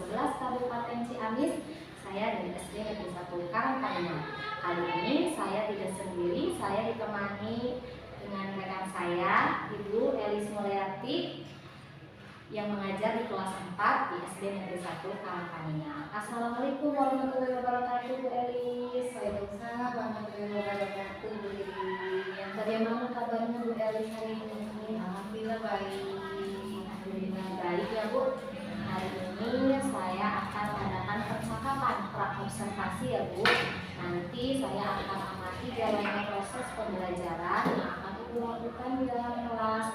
11 Kabupaten Ciamis. Saya dari SD Negeri 1 Karangtengah. Kali ini saya tidak sendiri, saya ditemani dengan rekan saya, Ibu Elis Mulyati, yang mengajar di kelas 4 di SD Negeri 1 Karangtengah. Assalamualaikum warahmatullahi wabarakatuh, Bu Elis. Waalaikumsalam warahmatullahi wabarakatuh, Bu Lili. Bagaimana kabarnya Bu Elis hari ini? Alhamdulillah baik. Alhamdulillah baik ya Bu. Hari ini saya akan mengadakan percakapan pra-observasi ya Bu. Nanti saya akan amati jalannya proses pembelajaran yang akan Ibu lakukan di dalam kelas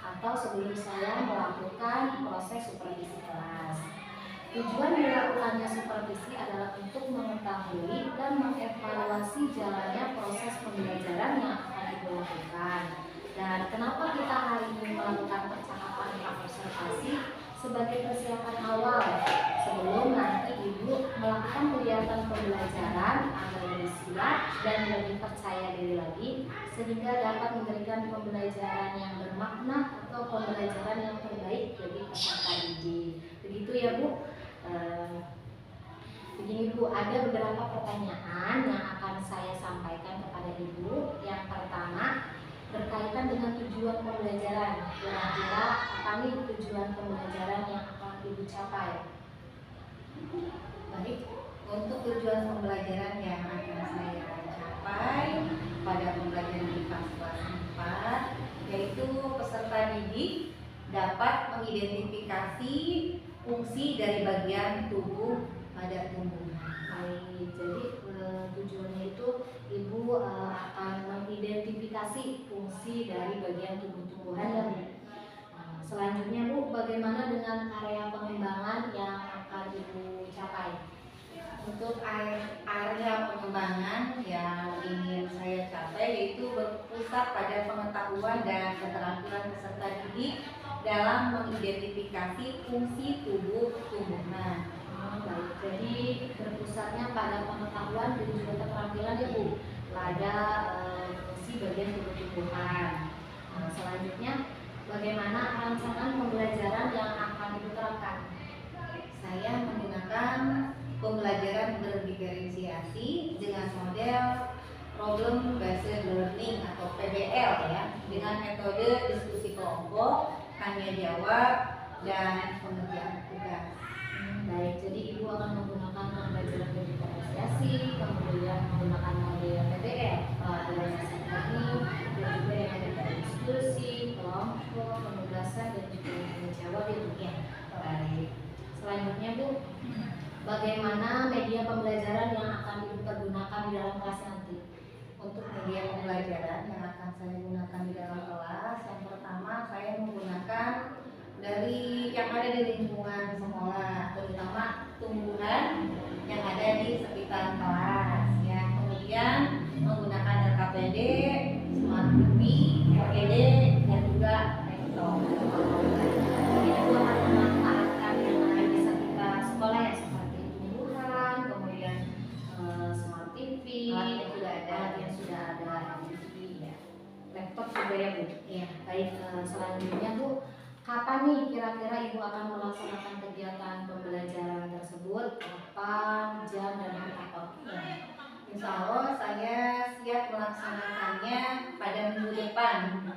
atau sebelum saya melakukan proses supervisi kelas. Tujuan dilakukannya supervisi adalah untuk mengetahui dan mengevaluasi jalannya proses pembelajaran yang akan Ibu lakukan. Dan kenapa kita hari ini melakukan percakapan pra-observasi? Sebagai persiapan awal sebelum nanti Ibu melakukan kegiatan pembelajaran agar lebih siap dan lebih percaya diri lagi, sehingga dapat memberikan pembelajaran yang bermakna atau pembelajaran yang terbaik bagi peserta didik. Begitu ya Bu. Begini Bu, ada beberapa pertanyaan yang akan saya sampaikan kepada Ibu. Yang pertama, berkaitan dengan tujuan pembelajaran. Kira-kira apa nih tujuan pembelajaran yang akan Ibu capai? Baik, untuk tujuan pembelajaran yang akan saya capai pada pembelajaran di kelas 4, yaitu peserta didik dapat mengidentifikasi fungsi dari bagian tubuh pada tumbuhan. Baik, jadi tujuannya itu Ibu akan mengidentifikasi fungsi dari bagian tubuh-tumbuhan ya Bu. Selanjutnya Bu, bagaimana dengan area pengembangan yang akan Ibu capai? Untuk area pengembangan yang ingin saya capai yaitu berpusat pada pengetahuan dan keterampilan peserta didik dalam mengidentifikasi fungsi tubuh tumbuhan. Baik, jadi berpusatnya pada pengetahuan dan juga keterampilan ya Bu pada fungsi bagian tubuh-tumbuhan. Selanjutnya, bagaimana rancangan pembelajaran yang akan Ibu terapkan? Saya menggunakan pembelajaran berdiferensiasi dengan model problem based learning atau PBL ya, dengan metode diskusi kelompok, tanya jawab, dan pengerjaan tugas. Baik, jadi Ibu akan menggunakan pembelajaran berdiferensiasi, kemudian menggunakan model PBL, pelajaran learning, dan juga yang ada diskusi, kelompok, penugasan, dan juga tanya jawab ya Bu ya. Baik. Selanjutnya Bu, bagaimana media pembelajaran yang akan Ibu pergunakan di dalam kelas nanti? Untuk media pembelajaran yang akan saya gunakan di dalam kelas, yang pertama saya menggunakan dari yang ada di lingkungan sekolah, terutama tumbuhan yang ada di sekitar kelas ya. Kemudian menggunakan RKPD, Smart TV, LED, dan juga laptop. Ibu akan memanfaatkan yang ada di sekitar sekolah ya, seperti tumbuhan, kemudian smart TV, alat yang sudah ada, TV ya, laptop juga ya Bu. Ya. Baik, selanjutnya Bu, kapan nih kira-kira Ibu akan melaksanakan kegiatan pembelajaran tersebut? Kapan, jam, dan hari apa? Ya. Insya Allah saya siap melaksanakannya pada minggu depan.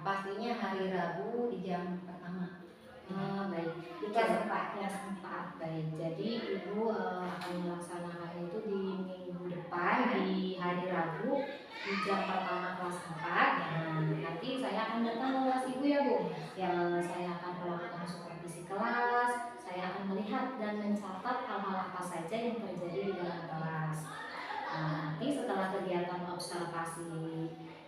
Pastinya hari Rabu di jam pertama. Baik, Di kelas 4. kelas 4. Baik, jadi Ibu akan melaksanakan itu di minggu depan di hari Rabu di jam pertama kelas 4. Nah, nanti saya akan datang ke kelas Ibu ya Bu. Ya, saya akan melakukan supervisi kelas. Saya akan melihat dan mencatat hal-hal apa saja yang terjadi di dalam kelas. Nanti setelah kegiatan observasi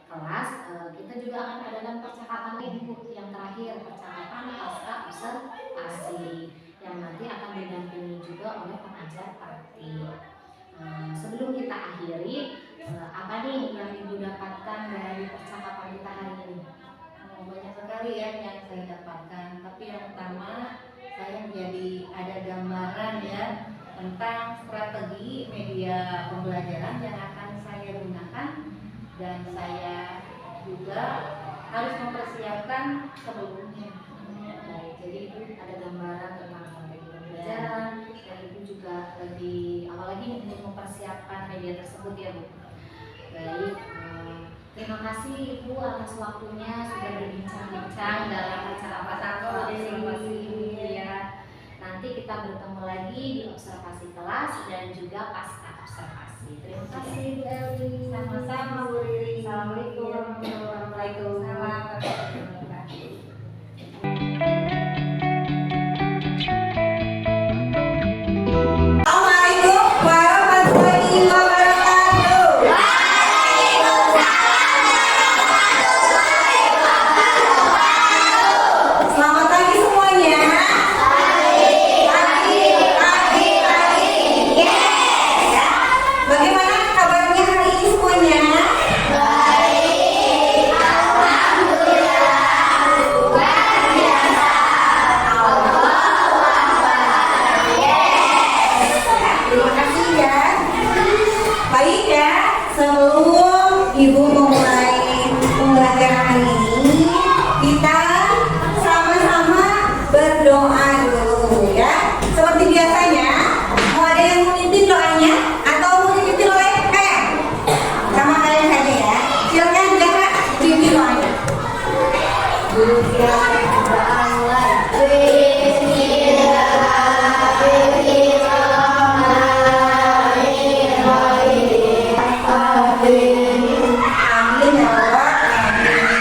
kelas, kita juga akan adakan percakapan Ibu yang terakhir, percakapan pasca observasi yang nanti akan didampingi juga oleh pengajar praktik. Sebelum kita akhiri, apa nih yang Ibu dapatkan dari percakapan kita hari ini? Banyak sekali ya yang saya dapatkan, tapi yang pertama saya menjadi ada gambaran ya tentang strategi media pembelajaran yang akan saya gunakan, dan saya juga harus mempersiapkan sebelumnya. Baik, jadi itu ada gambaran tentang strategi pembelajaran, untuk mempersiapkan media tersebut ya Bu. Baik, terima kasih Ibu atas waktunya sudah berbincang-bincang dalam acara observasi ini ya. Nanti kita bertemu lagi di observasi kelas dan juga pasca observasi. Terima kasih Bu Eli. Sama-sama Bu Riri. Assalamualaikum warahmatullahi wabarakatuh. Assalamualaikum warahmatullahi wabarakatuh. Selamat pagi semuanya. Pagi. Yes. Bagaimana kabarnya hari ini semuanya? Terima kasih ya. Baik ya, sebelum Ibu memulai pembelajaran hari ini, kita sama-sama berdoa dulu ya. Seperti biasanya, mau ada yang memimpin doanya atau mau dipimpin oleh kalian? Sama kalian saja ya. Silakan Kakak pimpin doanya. Amin ya Allah.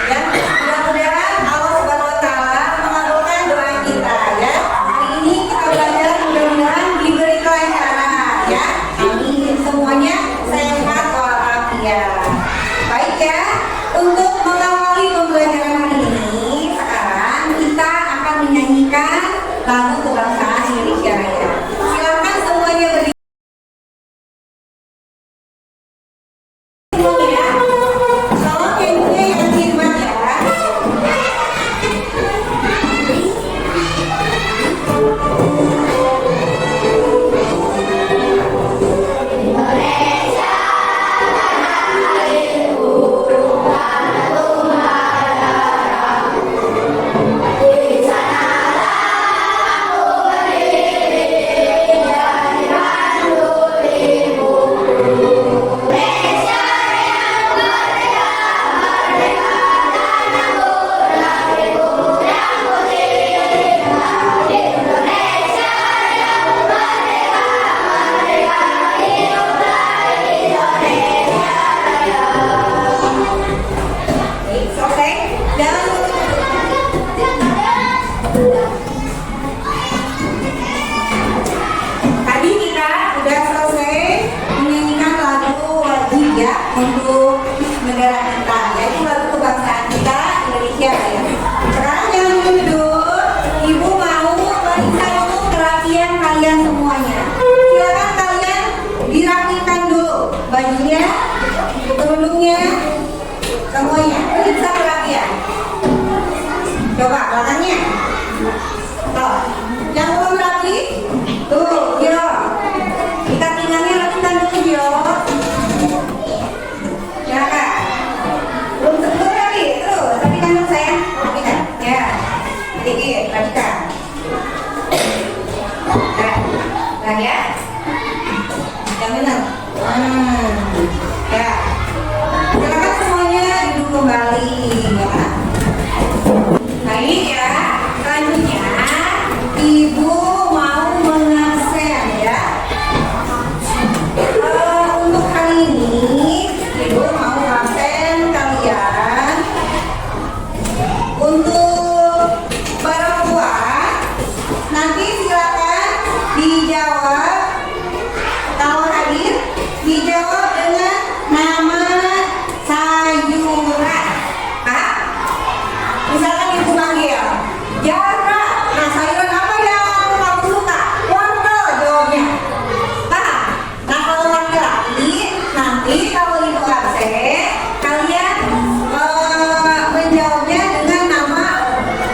Ya, mudah-mudahan Allah Subhanahu wa taala mengabulkan doa kita ya. Hari ini kita belajar mudah-mudahan diberi kelancaran ya. Amin. Semuanya sehat walafiat. Baik ya. Untuk mengawali pembelajaran hari ini, sekarang kita akan menyanyikan lagu kebangsaan Indonesia Raya. Silakan semuanya berdiri. Semuanya, tolong yang punya yang khidmat ya. Selesai dan tadi kita udah selesai menyanyikan lagu wajib ya untuk negara kita, yaitu lagu kebangsaan kita Indonesia ya. Sekarang jangan duduk, Ibu mau periksa dulu kerapian kalian semuanya. Silakan kalian dirapikan dulu bajunya, kerudungnya, semuanya. Periksa kerapian. Coba belakangnya. Tuh, yang belum rapi, tuh, yo. Kita pinggangnya rapikan dulu, yo. Silakan. Belum rapi, terus rapikan dulu sayang. Rapikan, ya. Dikit, rapikan. Nah, ya. Yang benar. Ya. Silakan semuanya duduk kembali, ya. Baik ya, selanjutnya Ibu mau mengasen ya. Untuk hari ini Ibu mau absen kalian untuk perempuan. Nanti silakan dijawab, kalau hadir dijawab dengan nama sayuran. Hah? Misalkan Ibu panggil, Jara, nah sayuran apa yang kamu suka? Wortel jawabnya. Nah kalau laki-laki, nanti kalau Ibu absen, kalian menjawabnya dengan nama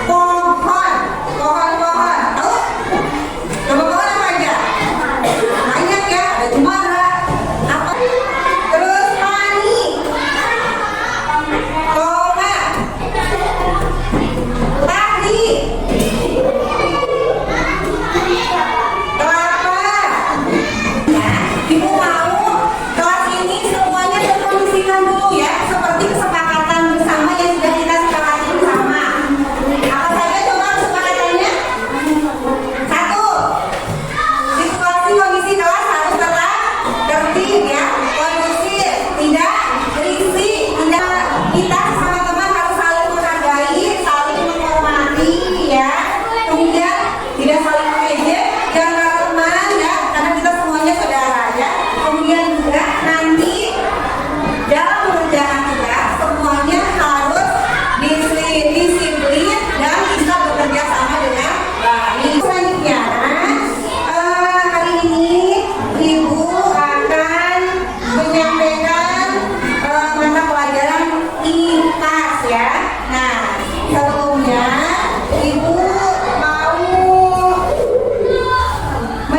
pohon. Pohon-pohon, tahu? Nama pohon apa aja?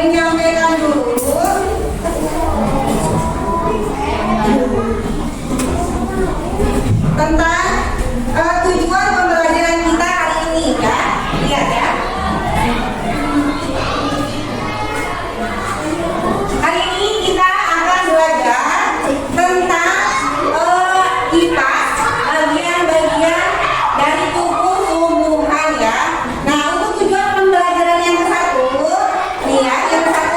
menyampaikan dulu tentang tujuan pembelajaran kita hari ini ya. Lihat ya. Hari ini kita akan belajar tentang kipas bagian-bagian dari tubuh tumbuhan ya. Nah, untuk tujuan pembelajaran yang ke-1, nih ya, yang ke-1,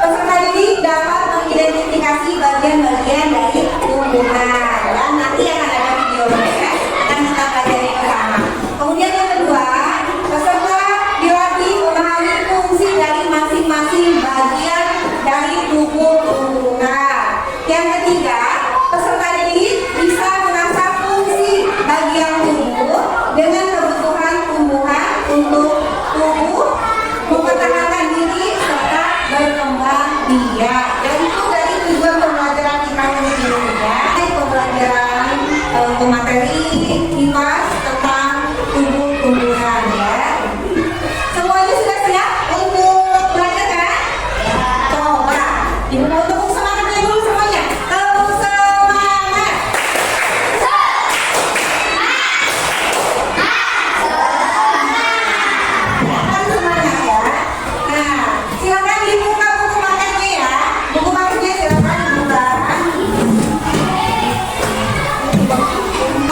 peserta didik dapat mengidentifikasi bagian-bagian dari tumbuhan. Ya, nanti akan ada videonya, akan kita pelajari bersama. Kemudian yang kedua, peserta dilatih memahami fungsi dari masing-masing bagian dari tubuh tumbuhan. Yang ketiga, peserta didik bisa mengasah fungsi bagian tubuh dengan kebutuhan tumbuhan untuk tubuh mempertahankan diri serta berkembang biak. Dan itu dari tujuan pembelajaran kita hari ini ya. Pembelajaran pemateri kipas tentang tubuh tumbuhan ya. Semuanya sudah siap untuk belajar kan? Coba ibu mau tepuk semangatnya dulu semuanya. Tepuk semangat. Kan semangat ya. Nah, silakan dibuka buku pakennya ya. Buku pakennya silakan dibuka.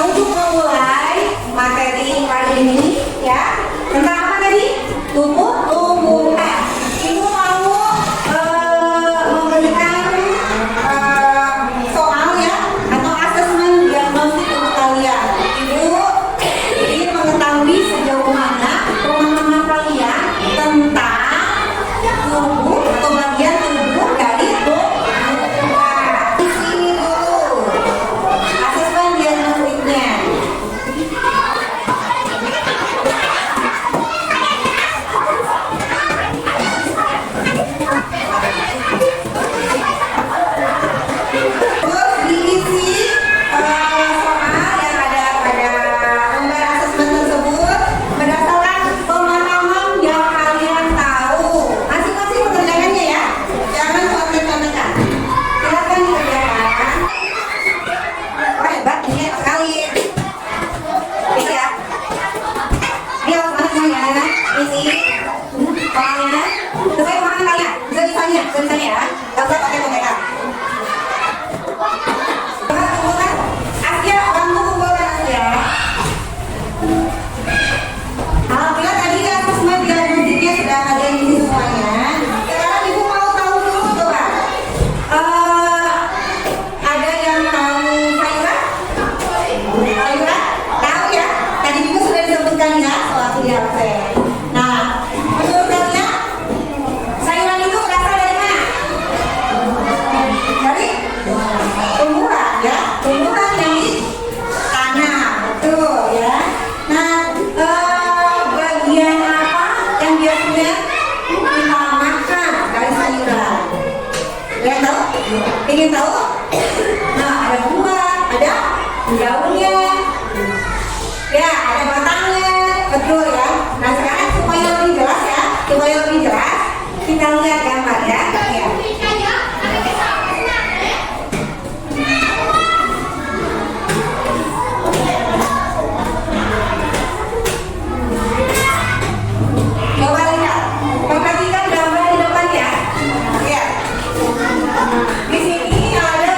Untuk memulai materi kali ini ya, tentang apa tadi? Tubuh tumbuhan. Ibu mau memberikan soal ya atau asesmen diagnosis untuk kalian. Ibu ingin mengetahui sejauh mana pemahaman kalian tentang tubuh atau bagian tubuh dari tumbuhan. Di sini dulu asesmen diagnosisnya. Terus diisi soal yang ada pada lembar asesmen tersebut berdasarkan pemahaman yang kalian tahu. Masing-masing mengerjakannya ya, jangan contek-contekan. Silakan dikerjakan. Wah, hebat ini sekali. Ini ya. Dia harus semuanya isi soalnya sesuai pemahaman kalian. Bisa ya. Gak usah pakai contekan. Kumpulkan Asia, bantu kumpulkan Asia. Alhamdulillah tadi asesmen diagnosisnya sudah kalian isi semuanya. Sekarang ibu mau tahu dulu coba. Ada yang tahu sayuran? Sayuran? Tahu ya? Tadi juga sudah disebutkan ya soal di absen. Nah, menurut kalian sayuran itu berasal dari mana? Dari tumbuhan ya, tumbuhan dari tanah, betul ya. Nah, bagian apa yang biasanya kita makan dari sayuran? Kalian tahu? Ingin tahu? Nah, ada buah, ada daunnya, ya, ada batangnya, betul ya. Nah, sekarang supaya lebih jelas, kita lihat gambar ya. Ya. Coba lihat, perhatikan gambar di depan ya. Ya. Di sini ada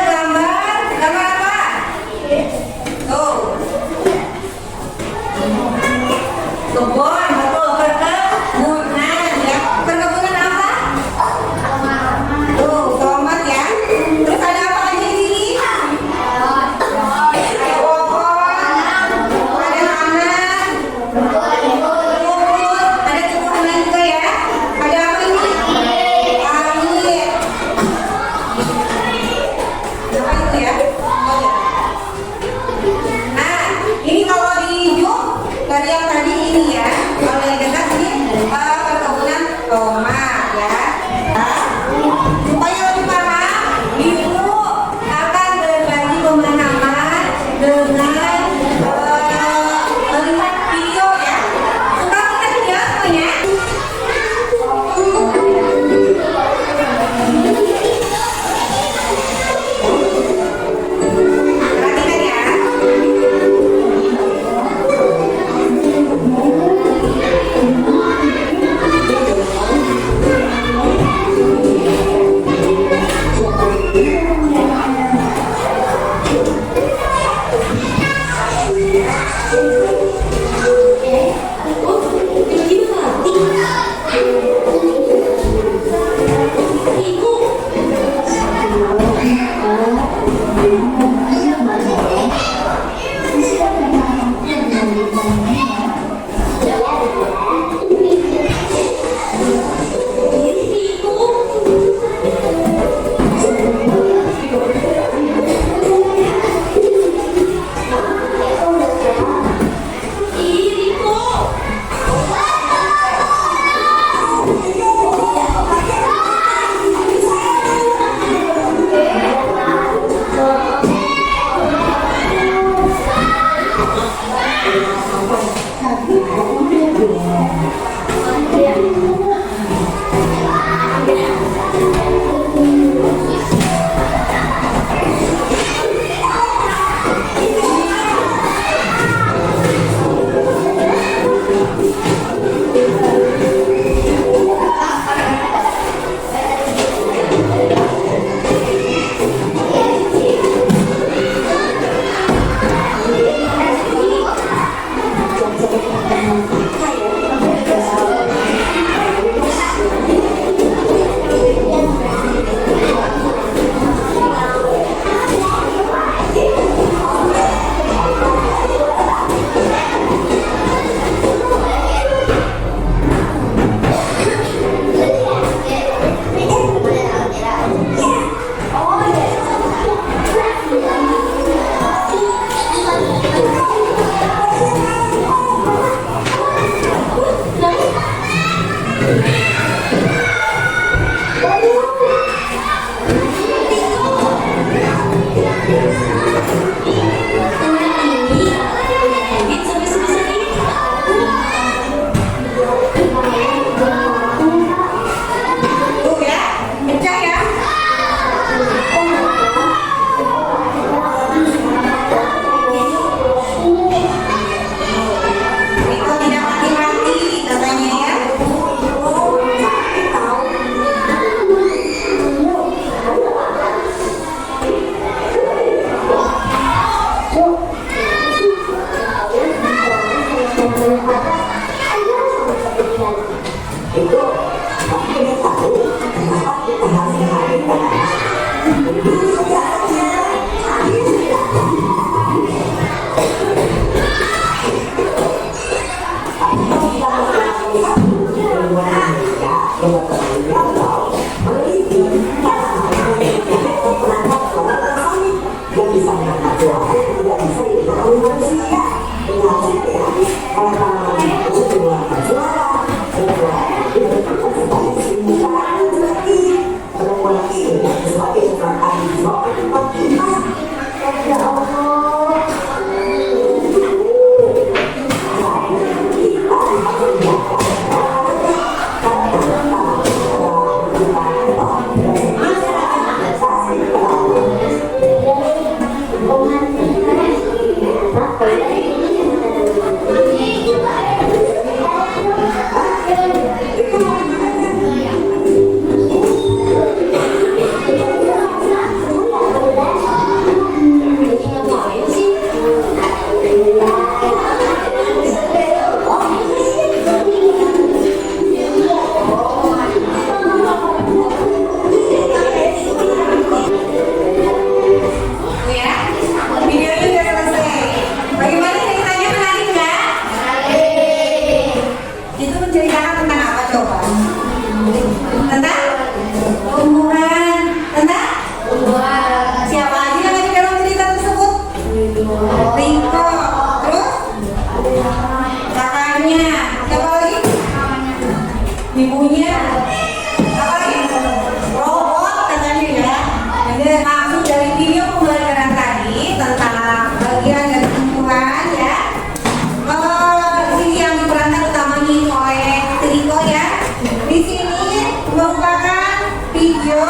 video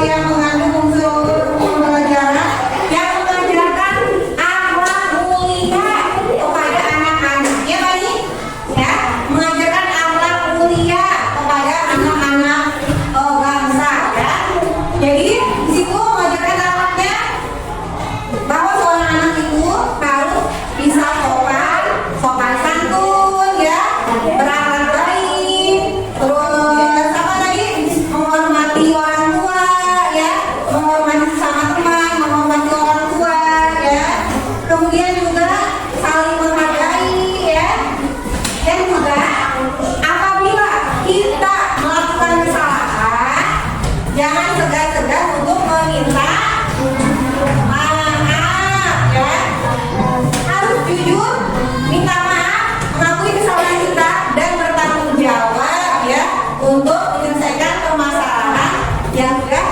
yang mengandung unsur pembelajaran yang mengajarkan akhlak mulia kepada anak-anak. Ya Pak Nih? Ya, mengajarkan akhlak mulia kepada anak-anak bangsa ya. Jadi di situ mengajarkan akhlaknya bahwa seorang anak itu harus bisa sopan santun ya, berakhlak baik, terus apa tadi, menghormati orang tua ya, menghormati sesama teman, menghormati orang tua ya, kemudian juga saling menghargai ya, dan juga apabila kita melakukan kesalahan jangan segan-segan untuk meminta maaf ya, harus jujur minta maaf, mengakui kesalahan kita dan bertanggung jawab ya untuk menyelesaikan permasalahan yang sudah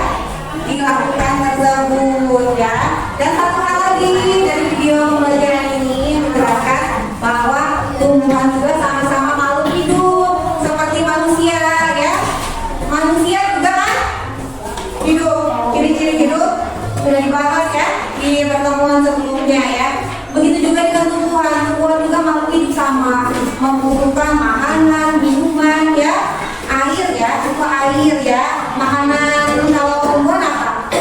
dilakukan tersebut ya. Dan satu hal lagi dari video pembelajaran ini menerangkan bahwa tumbuhan juga sama-sama makhluk hidup seperti manusia ya. Manusia juga kan hidup, ciri-ciri hidup sudah dibahas ya di pertemuan sebelumnya ya. Begitu juga dengan tumbuhan juga makhluk hidup sama, membutuhkan makanan, minuman ya, air ya, cukup air ya, makanan. Kalau tumbuhan apa?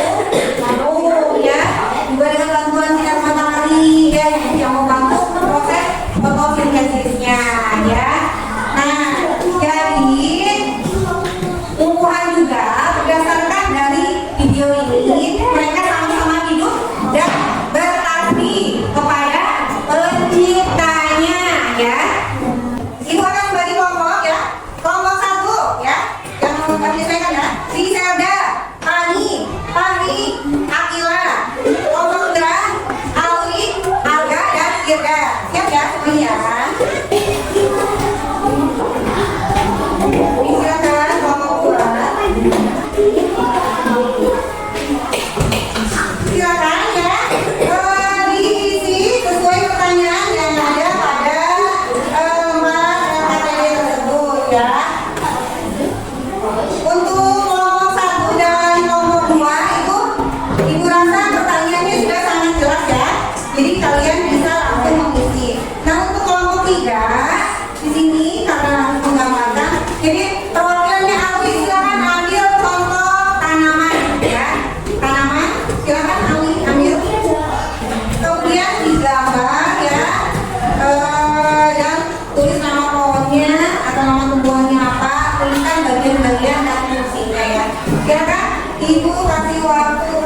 Lalu ya, juga dengan bantuan sinar matahari ya yang membantu proses fotosintesisnya ya. Nah, jadi tumbuhan juga berdasarkan dari video ini mereka sama-sama hidup dan berbakti kepada penciptanya ya. Ibu akan bagi kelompok ya. Kelompok 1 ya, yang kami sampaikan ya, Riselda, Pani, Fahri, Akila. Kelompok 2 Alwi, Alga dan Irga. Siap ya semuanya. Silakan kelompok 2. Silakan ya, diisi sesuai pertanyaan yang ada pada lembar KTP tersebut ya. Untuk kelompok 1 dan kelompok 2 itu ibu rasa pertanyaannya sudah sangat jelas ya. Jadi kalian bisa langsung mengisi. Nah untuk kelompok 3 di sini karena harus menggambarkan, jadi perwakilannya Alwi silakan ambil contoh tanaman ya. Tanaman silakan Alwi ambil. Kemudian digambar ya, dan tulis nama pohonnya atau nama tumbuhannya apa, tuliskan bagian-bagian dan fungsinya ya. Silakan ibu kasih waktu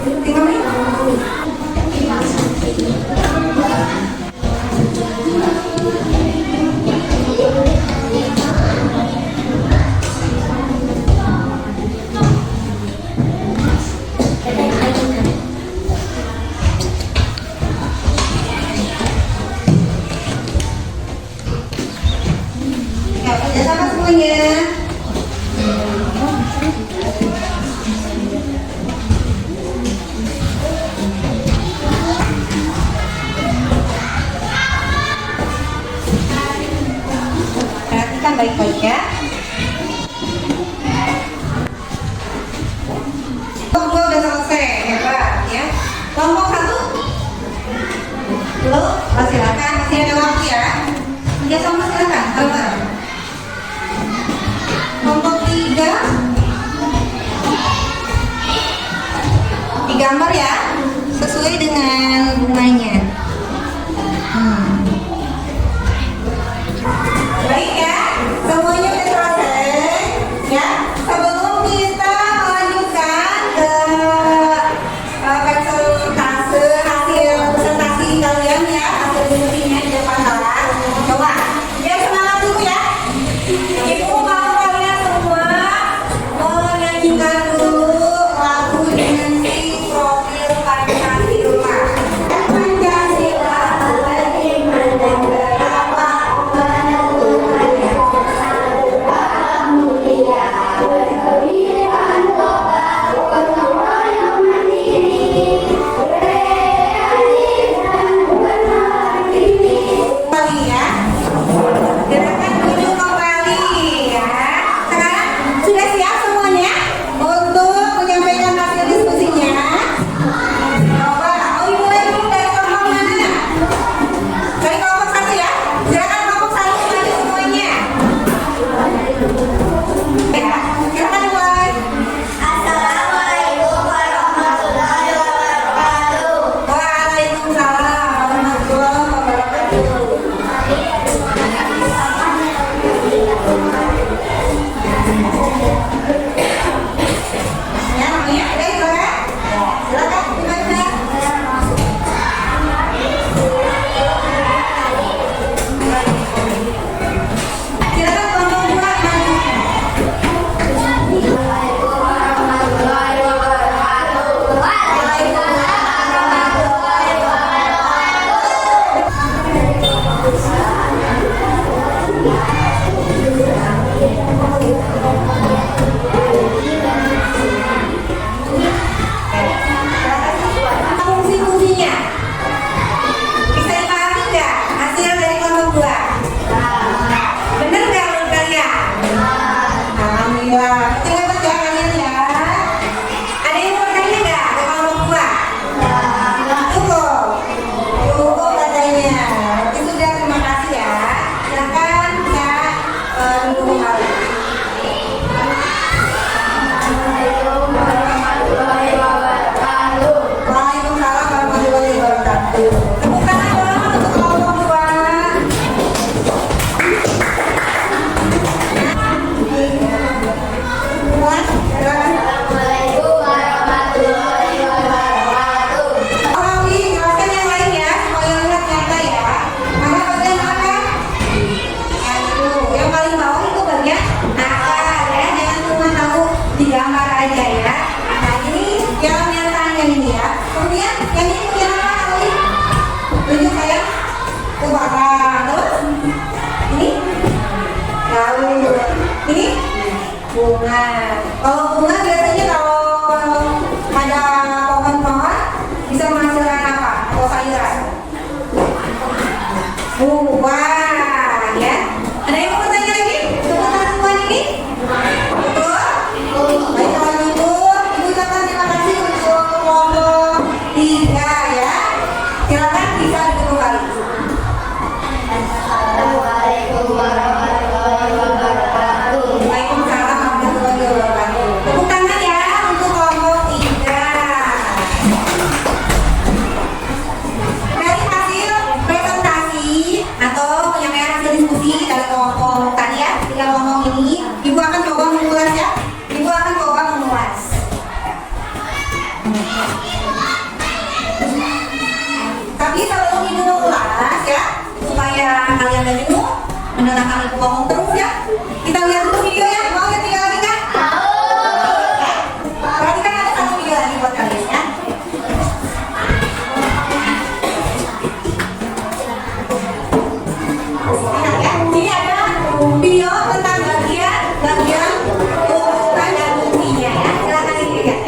3 menit. Ya, kerjasama semuanya. Perhatikan baik-baik ya. Kelompok 2 udah selesai, hebat ya. Kelompok 1 belum, silakan, masih ada waktu ya. Kerjasama silakan, gambar. Kelompok 3 digambar ya, sesuai dengan bunganya. Baik ya, semuanya sudah selesai ya. Sebelum kita melanjutkan ke presentase hasil presentasi kalian ya, hasil diskusinya di depan kelas. Coba, biar semangat dulu ya. Ibu mau kalian semua menyanyikan dulu lagu dengan si profil Pancasila. Pancasila bagaimana berapa mulia berkebinekaan global gotong royong mandiri kreatif dan berhati-hati. Kembali ya, gerakan tujuh kembali ya. Sekarang sudah siap? Wah, hebat ya kalian ya. Ada yang mau bertanya nggak? Ke kelompok 2? Cukup. Cukup katanya. Itu sudah, terima kasih ya. Silakan bisa duduk kembali. Waalaikumsalam warahmatullahi wabarakatuh. Tepuk tangan dong untuk kelompok 2. Bunga. Kalau bunga biasanya kalau ada pohon-pohon bisa menghasilkan apa? Atau sayuran? Buah, ya. Ada yang mau bertanya lagi? Seputar tumbuhan ini? Betul? Baik, kalau gitu, Ibu ucapkan terima kasih untuk kelompok 3 ya. Silakan bisa duduk kembali. Waalaikumsalam warahmatullahi wabarakatuh. Tepuk tangan ya untuk kelompok 3. Dari hasil presentasi atau penyampaian hasil diskusi dari kelompok tadi ya, 3 kelompok ini, Ibu akan coba mengulas ya. Ibu akan coba mengulas. Tapi sebelum Ibu mengulas ya, supaya kalian gak bingung mendengarkan Ibu ngomong terus ya, kita lihat dulu video ya. Mau lihat video lagi kan? Berarti kan ada satu video lagi buat kalian ya. Lihat ya, ini ada video tentang bagian tumbuhan dan buktinya ya. Silakan dilihat.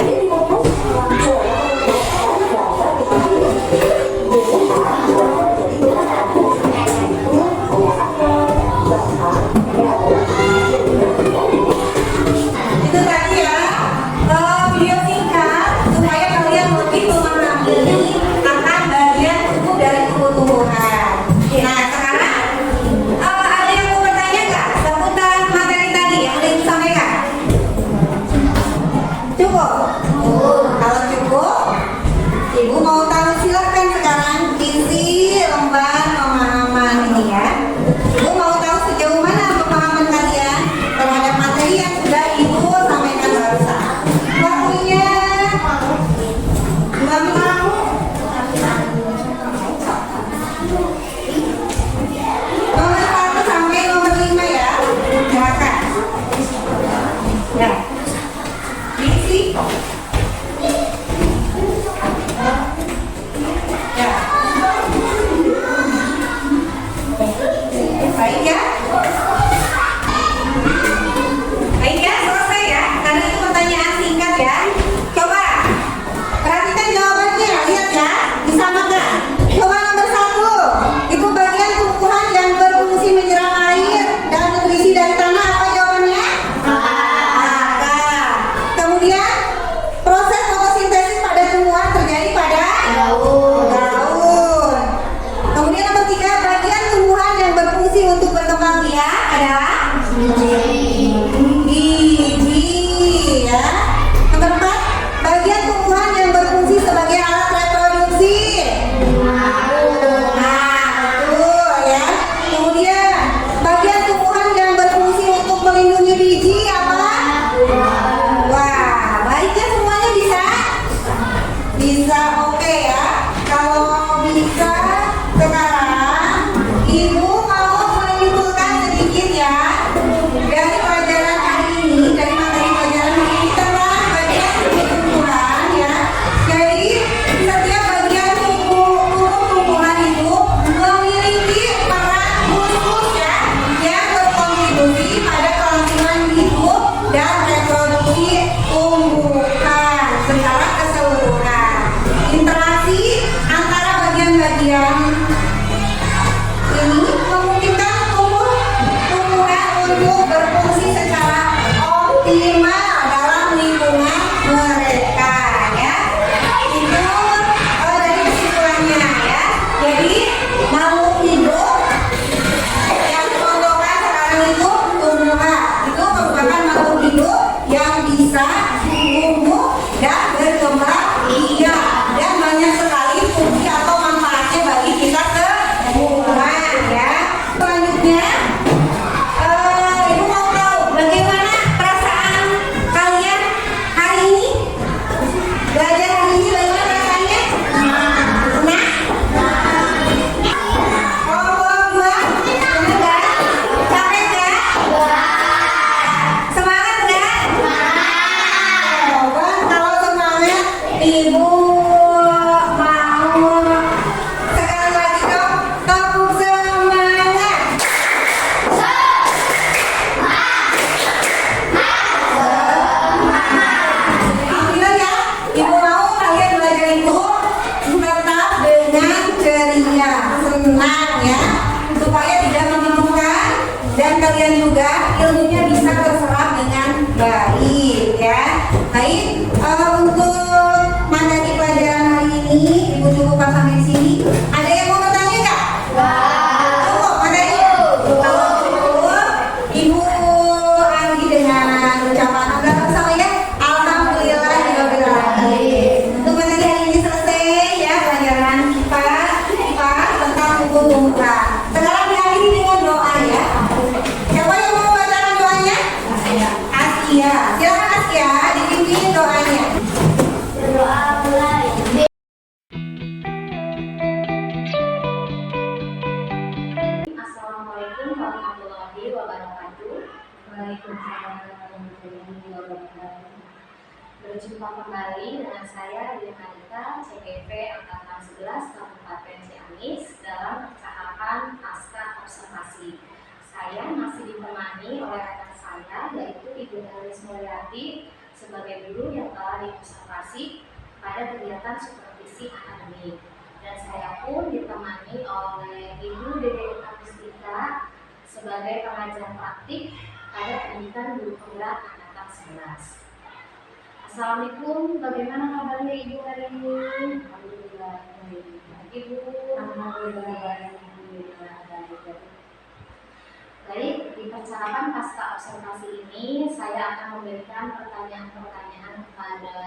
tenang ya, supaya tidak membingungkan dan kalian juga ilmunya bisa terserap dengan baik ya. Baik, untuk materi pelajaran hari ini ibu cukupkan sampai di sini. Ada yang mau bertanya nggak? Cukup materinya. Kalau cukup, ibu Anggi dengan ucapan anda bersama ya. Alhamdulillahirobbilalamin. Untuk materi hari ini selesai ya pelajaran IPA tentang hukum umrah. Sekarang diakhiri dengan doa ya. Siapa yang mau bacakan doanya? Askia. Silakan Askia, dipimpin doanya. Berdoa mulai. Assalamualaikum warahmatullahi wabarakatuh. Waalaikumsalam warahmatullahi wabarakatuh. Berjumpa kembali dengan saya Dianita CPP Angkatan 11 Kabupaten Ciamis dalam percakapan pasca observasi. Saya masih ditemani oleh rekan saya yaitu Ibu Elis Mulyati sebagai guru yang telah diobservasi pada kegiatan supervisi akademik. Dan saya pun ditemani oleh Ibu Dede Agustika sebagai pengajar praktik pada pendidikan guru penggerak angkatan 11. Assalamualaikum, bagaimana kabarnya Ibu hari ini? Alhamdulillah baik. Ibu, Alhamdulillah baik. baik, di percakapan pasca observasi ini saya akan memberikan pertanyaan-pertanyaan kepada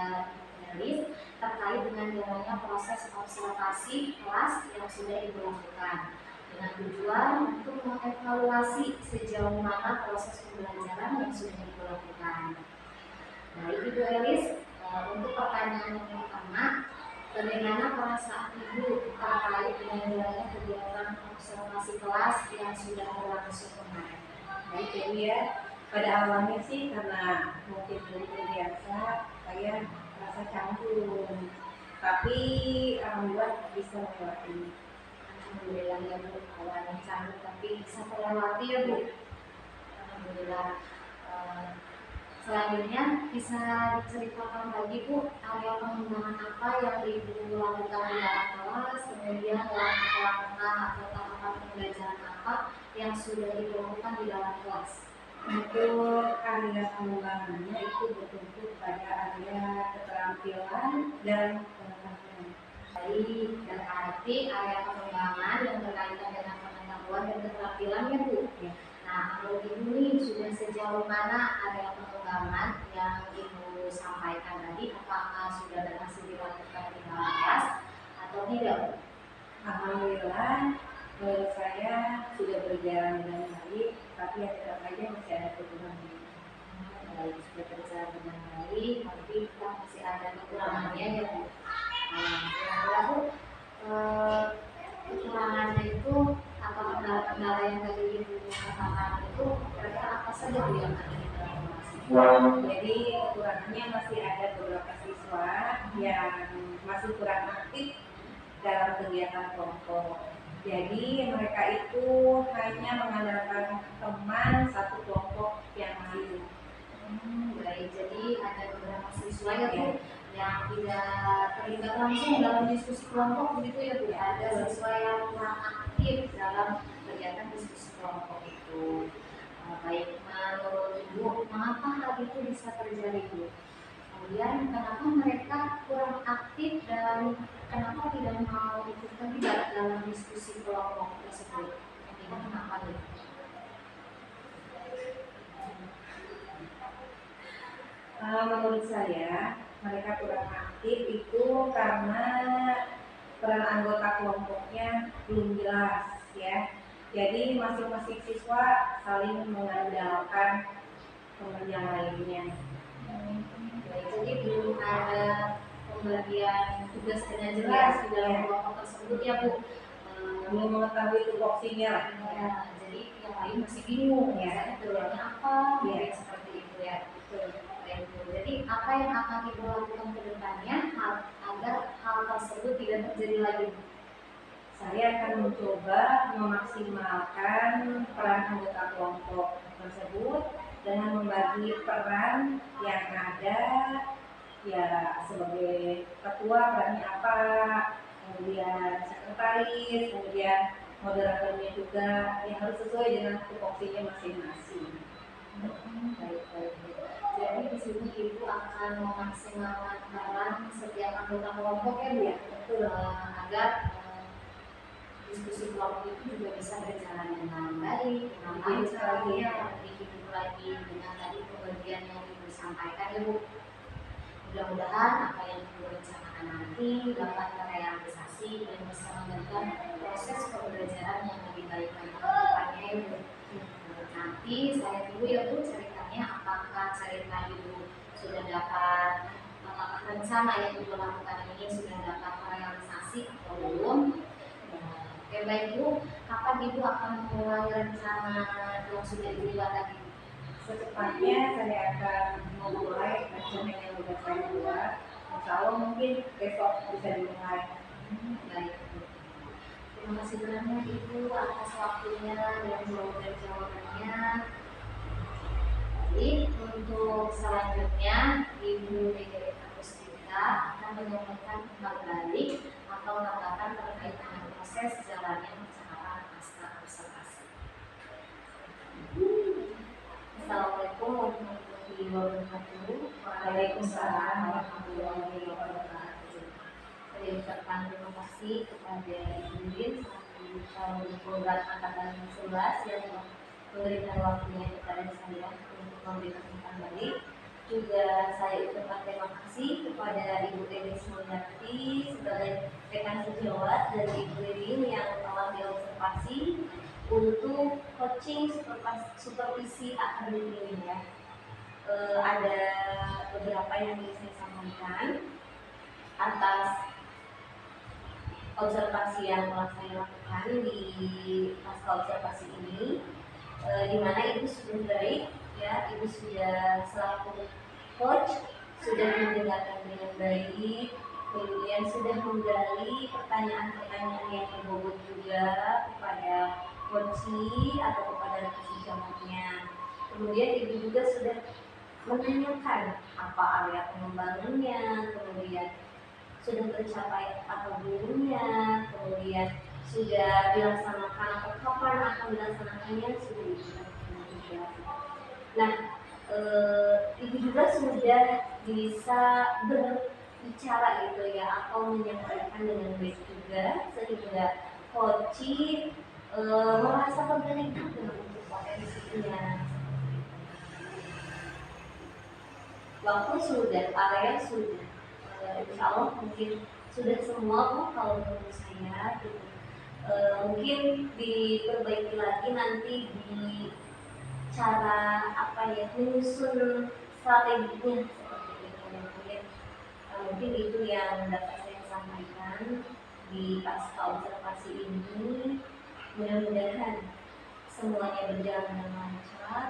Elis terkait dengan jalannya proses observasi kelas yang sudah Ibu lakukan dengan tujuan untuk mengevaluasi sejauh mana proses pembelajaran yang sudah Ibu lakukan. Baik Ibu Elis, untuk pertanyaan yang pertama, bagaimana perasaan Ibu terkait dengan jalannya kegiatan observasi kelas yang sudah berlangsung kemarin? Baik Ibu ya, pada awalnya sih karena mungkin belum terbiasa, saya rasa canggung. Tapi alhamdulillah bisa melewati. Alhamdulillah ya Bu, awalnya canggung tapi bisa terlewati ya Bu. Alhamdulillah. Selanjutnya bisa diceritakan lagi Bu, area pengembangan apa yang Ibu lakukan di dalam kelas, kemudian langkah-langkah atau tahapan pembelajaran apa yang sudah Ibu lakukan di dalam kelas. Untuk area pengembangannya itu bertumpu pada area keterampilan dan pengetahuan. Baik, berarti area pengembangan yang berkaitan dengan pengetahuan dan keterampilan ya Bu. Ya. Nah, kalau Ibu nih sudah sejauh mana area pengembangan yang Ibu sampaikan tadi, apakah sudah berhasil dilakukan di dalam kelas atau tidak? Alhamdulillah, menurut saya sudah berjalan dengan baik, tapi ya tetap aja masih ada kekurangan. Baik, sudah berjalan dengan baik, tapi kita masih ada kekurangannya ya Bu. Kira-kira Bu, kekurangannya itu atau kendala-kendala yang tadi Ibu katakan itu kira-kira apa saja Bu yang ada di dalam kelas? Jadi kekurangannya masih ada beberapa siswa yang masih kurang aktif dalam kegiatan kelompok. Jadi mereka itu hanya mengandalkan teman satu kelompok yang lain. Baik, jadi ada beberapa siswa ya Bu yang tidak terlibat langsung dalam diskusi kelompok begitu ya Bu. Ada siswa yang kurang aktif dalam kegiatan diskusi kelompok itu. Baik, menurut Ibu, mengapa hal itu bisa terjadi Bu? Kemudian kenapa mereka kurang aktif dan kenapa tidak mau ikut terlibat dalam diskusi kelompok tersebut? Kira-kira kenapa nih? Menurut saya mereka kurang aktif itu karena peran anggota kelompoknya belum jelas ya. Jadi masing-masing siswa saling mengandalkan teman yang lainnya. Baik, jadi belum ada pembagian tugas dengan jelas di dalam kelompok tersebut ya Bu. Belum mengetahui tupoksinya lah. Ya, jadi yang lain masih bingung ya, tujuannya apa, Ya. seperti itu ya. Baik, Bu. Jadi apa yang akan Ibu lakukan ke depannya agar hal tersebut tidak terjadi lagi? Saya akan mencoba memaksimalkan peran anggota kelompok tersebut dengan membagi peran yang ada, ya sebagai ketua perannya apa, kemudian sekretaris, kemudian moderatornya juga yang harus sesuai dengan tupoksinya masing-masing. Baik-baik. Jadi di sini Ibu akan memaksimalkan peran setiap anggota kelompok ya Bu ya, betul, agar diskusi kelompok itu juga bisa berjalan dengan baik, dengan lancar, lebih hidup lagi dengan tadi pembagian yang Ibu sampaikan ya Bu. Mudah-mudahan apa yang Ibu rencanakan nanti dapat terrealisasi dan bisa memberikan proses pembelajaran yang lebih baik lagi ke depannya ya Bu. Nanti saya tunggu ya Bu ceritanya, apakah cerita Ibu sudah dapat, apakah rencana yang Ibu lakukan ini sudah dapat terrealisasi atau belum. Oke baik Bu, kapan Ibu akan mulai rencana yang sudah dibuat tadi? Secepatnya saya akan memulai rencana yang sudah saya buat. Insya Allah mungkin besok bisa dimulai. Baik Bu. Terima kasih banyak Ibu atas waktunya dan jawaban-jawabannya. Jadi untuk selanjutnya Ibu DKI Agustina akan menyampaikan tentang balik atau tanggapan terkait dengan proses jalannya percakapan pasca observasi. Assalamualaikum warahmatullahi wabarakatuh. Waalaikumsalam warahmatullahi wabarakatuh. Saya ucapkan terima kasih kepada Ibu Lin selaku Calon Program Angkatan 11 yang memberikan waktunya kepada saya untuk memberikan umpan balik. Juga saya ucapkan terima kasih kepada Ibu Elis Mulyati sebagai rekan sejawat dan Ibu Lin yang telah diobservasi untuk coaching supervisi akademik ini ya. Ada beberapa yang ingin saya sampaikan atas observasi yang telah saya lakukan di pasca observasi ini, di mana Ibu sudah baik ya, Ibu sudah selaku coach sudah mendengarkan dengan baik, kemudian sudah menggali pertanyaan-pertanyaan yang berbobot juga kepada coaching atau kepada sejawatnya. Kemudian Ibu juga sudah menanyakan apa area pengembangannya, kemudian sudah tercapai atau belumnya, kemudian sudah dilaksanakan atau kapan akan dilaksanakannya sudah dijelaskan juga. Nah, Ibu juga sudah bisa berbicara gitu ya, atau menyampaikan dengan baik juga sehingga coaching merasa tertarik juga untuk potensinya. Waktu sudah, area sudah, insya Allah mungkin sudah semua Bu kalau menurut saya gitu. Mungkin diperbaiki lagi nanti di cara apa ya, menyusun strateginya seperti itu ya. Mungkin itu yang dapat saya sampaikan di pasca observasi ini. Mudah-mudahan semuanya berjalan dengan lancar,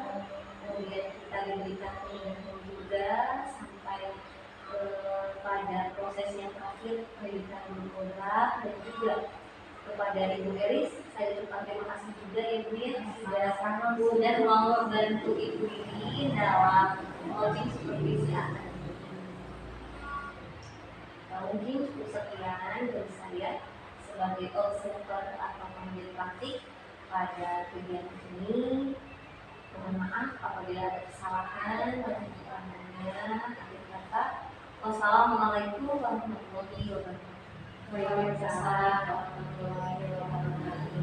kemudian kita diberikan kemudahan juga sampai pada proses yang terakhir pendidikan berprogram. Dan juga kepada Ibu Elis saya ucapkan terima kasih juga Ibu ya sudah sangat mudah mau membantu Ibu ini dalam coaching supervisi akademik. Mungkin cukup sekian dari saya sebagai observer atau pengambil praktik pada kegiatan ini. Mohon maaf apabila ada kesalahan dan kekurangannya. Akhir kata, wassalamualaikum warahmatullahi wabarakatuh. Waalaikumsalam warahmatullahi wabarakatuh.